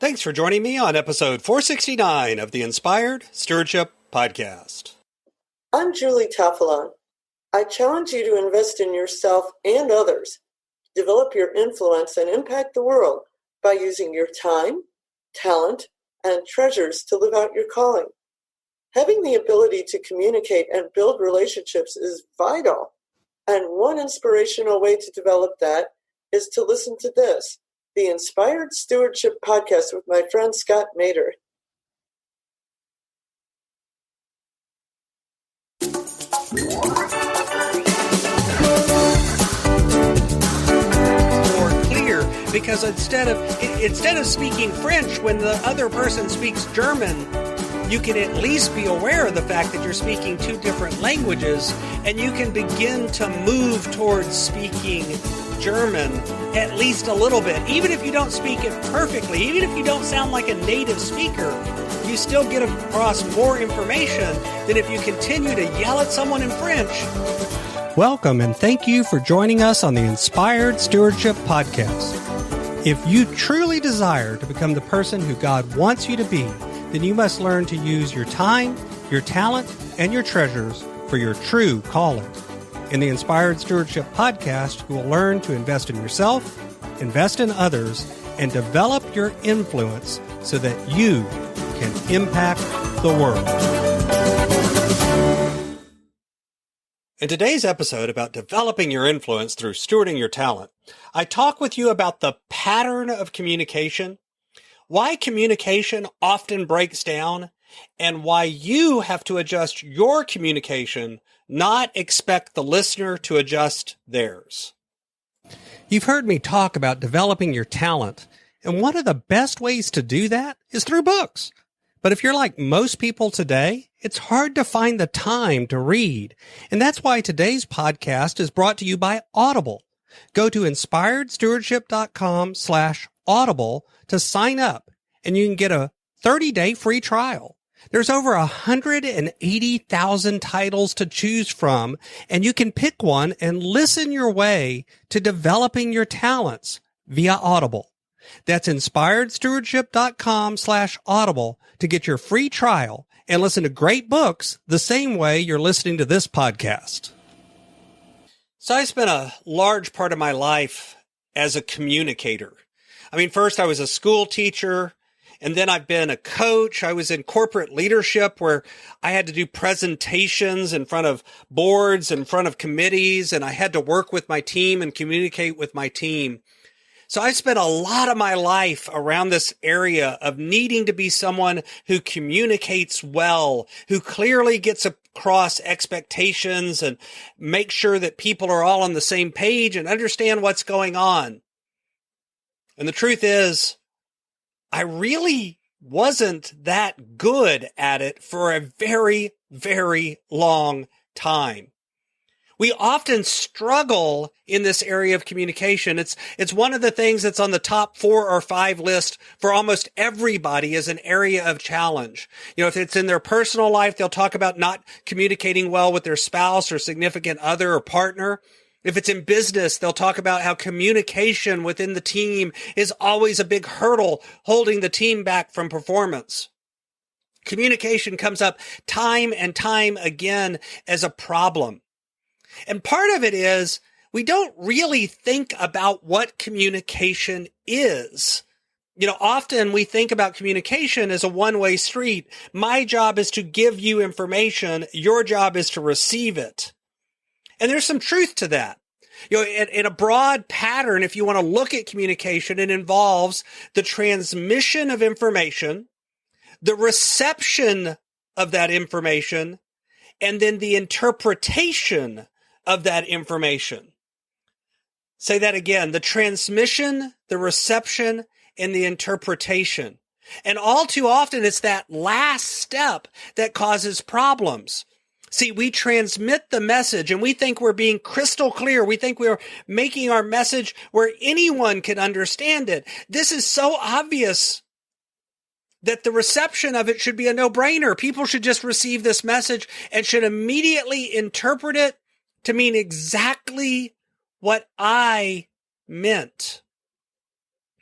Thanks for joining me on episode 469 of the Inspired Stewardship Podcast. I'm Julie Tafalon. I challenge you to invest in yourself and others. Develop your influence and impact the world by using your time, talent, and treasures to live out your calling. Having the ability to communicate and build relationships is vital. And one inspirational way to develop that is to listen to this, the Inspired Stewardship Podcast with my friend Scott Mater. More clear, because instead of speaking French when the other person speaks German, you can at least be aware of the fact that you're speaking two different languages, and you can begin to move towards speaking German at least a little bit. Even if you don't speak it perfectly, even if you don't sound like a native speaker, you still get across more information than if you continue to yell at someone in French. Welcome, and thank you for joining us on the Inspired Stewardship Podcast. If you truly desire to become the person who God wants you to be, then you must learn to use your time, your talent, and your treasures for your true calling. In the Inspired Stewardship Podcast, you will learn to invest in yourself, invest in others, and develop your influence so that you can impact the world. In today's episode about developing your influence through stewarding your talent, I talk with you about the pattern of communication, why communication often breaks down, and why you have to adjust your communication, not expect the listener to adjust theirs. You've heard me talk about developing your talent, and one of the best ways to do that is through books. But if you're like most people today, it's hard to find the time to read. And that's why today's podcast is brought to you by Audible. Go to inspiredstewardship.com/audible to sign up, and you can get a 30-day free trial. There's over 180,000 titles to choose from, and you can pick one and listen your way to developing your talents via Audible. That's inspiredstewardship.com/audible to get your free trial and listen to great books the same way you're listening to this podcast. So I spent a large part of my life as a communicator. First I was a school teacher, and then I've been a coach. I was in corporate leadership where I had to do presentations in front of boards, in front of committees, and I had to work with my team and communicate with my team. So I spent a lot of my life around this area of needing to be someone who communicates well, who clearly gets across expectations and makes sure that people are all on the same page and understand what's going on. And the truth is, I really wasn't that good at it for a very, very long time. We often struggle in this area of communication. It's one of the things that's on the top 4 or 5 list for almost everybody as an area of challenge. If it's in their personal life, they'll talk about not communicating well with their spouse or significant other or partner. If it's in business, they'll talk about how communication within the team is always a big hurdle holding the team back from performance. Communication comes up time and time again as a problem. And part of it is we don't really think about what communication is. Often we think about communication as a one-way street. My job is to give you information. Your job is to receive it. And there's some truth to that. In a broad pattern, if you want to look at communication, it involves the transmission of information, the reception of that information, and then the interpretation of that information. Say that again, the transmission, the reception, and the interpretation. And all too often, it's that last step that causes problems. See, we transmit the message and we think we're being crystal clear. We think we're making our message where anyone can understand it. This is so obvious that the reception of it should be a no-brainer. People should just receive this message and should immediately interpret it to mean exactly what I meant.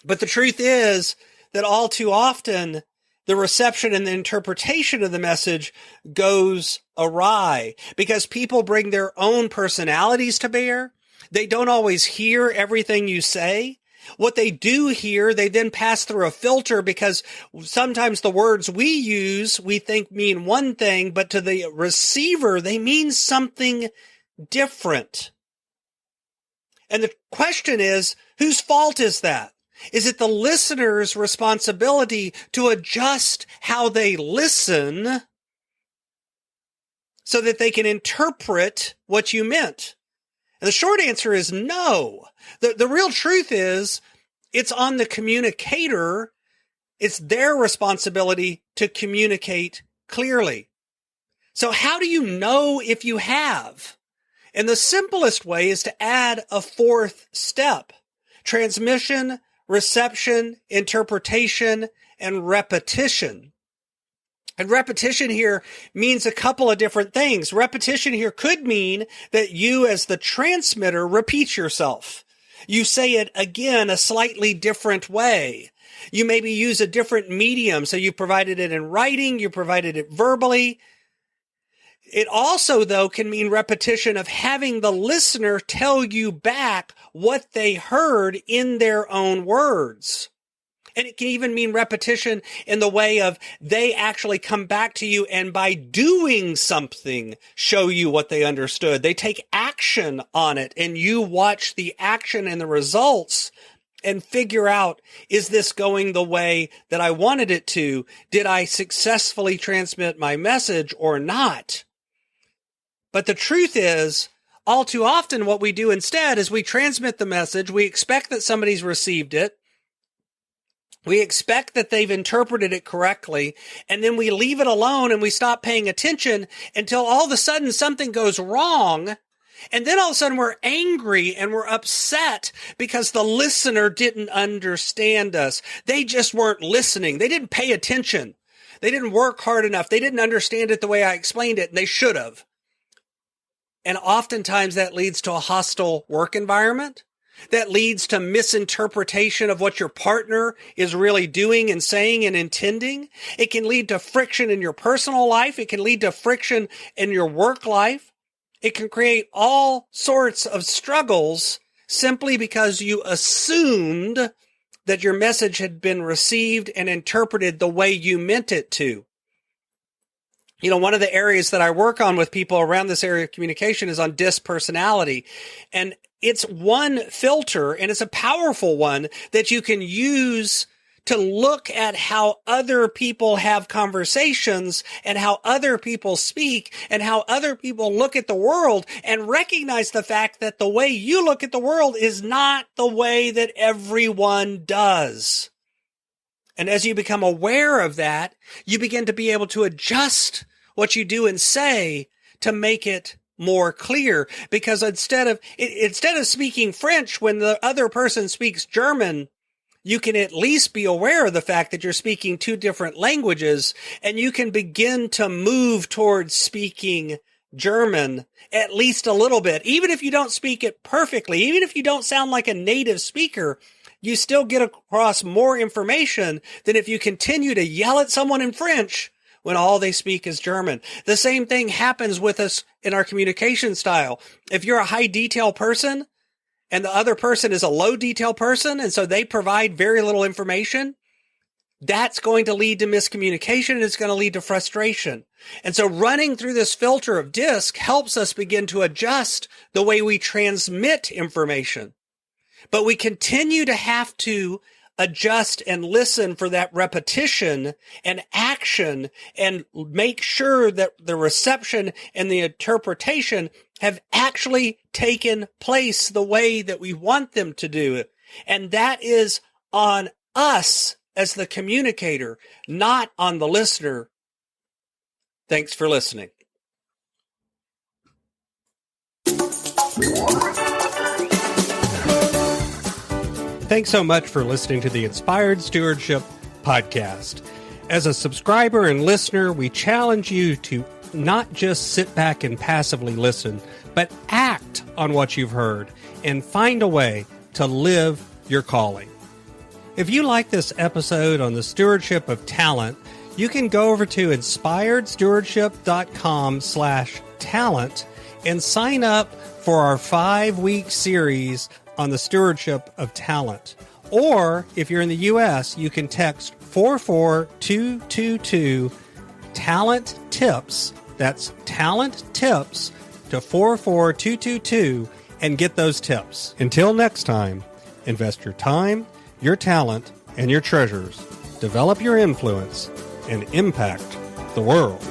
But the truth is that all too often the reception and the interpretation of the message goes awry because people bring their own personalities to bear. They don't always hear everything you say. What they do hear, they then pass through a filter because sometimes the words we use, we think mean one thing, but to the receiver, they mean something different. And the question is, whose fault is that? Is it the listener's responsibility to adjust how they listen so that they can interpret what you meant? And the short answer is no. The real truth is it's on the communicator. It's their responsibility to communicate clearly. So how do you know if you have? And the simplest way is to add a fourth step: transmission, reception, interpretation, and repetition. And repetition here means a couple of different things. Repetition here could mean that you as the transmitter repeat yourself. You say it again a slightly different way. You maybe use a different medium. So you provided it in writing, you provided it verbally. It also, though, can mean repetition of having the listener tell you back what they heard in their own words. And it can even mean repetition in the way of they actually come back to you and by doing something show you what they understood. They take action on it and you watch the action and the results and figure out, is this going the way that I wanted it to? Did I successfully transmit my message or not? But the truth is, all too often what we do instead is we transmit the message. We expect that somebody's received it. We expect that they've interpreted it correctly, and then we leave it alone and we stop paying attention until all of a sudden something goes wrong. And then all of a sudden we're angry and we're upset because the listener didn't understand us. They just weren't listening. They didn't pay attention. They didn't work hard enough. They didn't understand it the way I explained it, and they should have. And oftentimes that leads to a hostile work environment. That leads to misinterpretation of what your partner is really doing and saying and intending. It can lead to friction in your personal life. It can lead to friction in your work life. It can create all sorts of struggles simply because you assumed that your message had been received and interpreted the way you meant it to. You know, one of the areas that I work on with people around this area of communication is on dispersonality. And it's one filter, and it's a powerful one that you can use to look at how other people have conversations and how other people speak and how other people look at the world and recognize the fact that the way you look at the world is not the way that everyone does. And as you become aware of that, you begin to be able to adjust what you do and say to make it more clear. Because instead of speaking French when the other person speaks German, you can at least be aware of the fact that you're speaking two different languages, and you can begin to move towards speaking German at least a little bit. Even if you don't speak it perfectly, even if you don't sound like a native speaker, you still get across more information than if you continue to yell at someone in French when all they speak is German. The same thing happens with us in our communication style. If you're a high detail person and the other person is a low detail person, and so they provide very little information, that's going to lead to miscommunication, and it's going to lead to frustration. And so running through this filter of DISC helps us begin to adjust the way we transmit information. But we continue to have to adjust and listen for that repetition and action and make sure that the reception and the interpretation have actually taken place the way that we want them to do it. And that is on us as the communicator, not on the listener. Thanks for listening. Thanks so much for listening to the Inspired Stewardship podcast. As a subscriber and listener, we challenge you to not just sit back and passively listen, but act on what you've heard and find a way to live your calling. If you like this episode on the stewardship of talent, you can go over to inspiredstewardship.com/talent and sign up for our 5-week series on the stewardship of talent. Or if you're in the U.S., you can text 44222 talent tips. That's talent tips to 44222 and get those tips. Until next time, invest your time, your talent, and your treasures. Develop your influence and impact the world.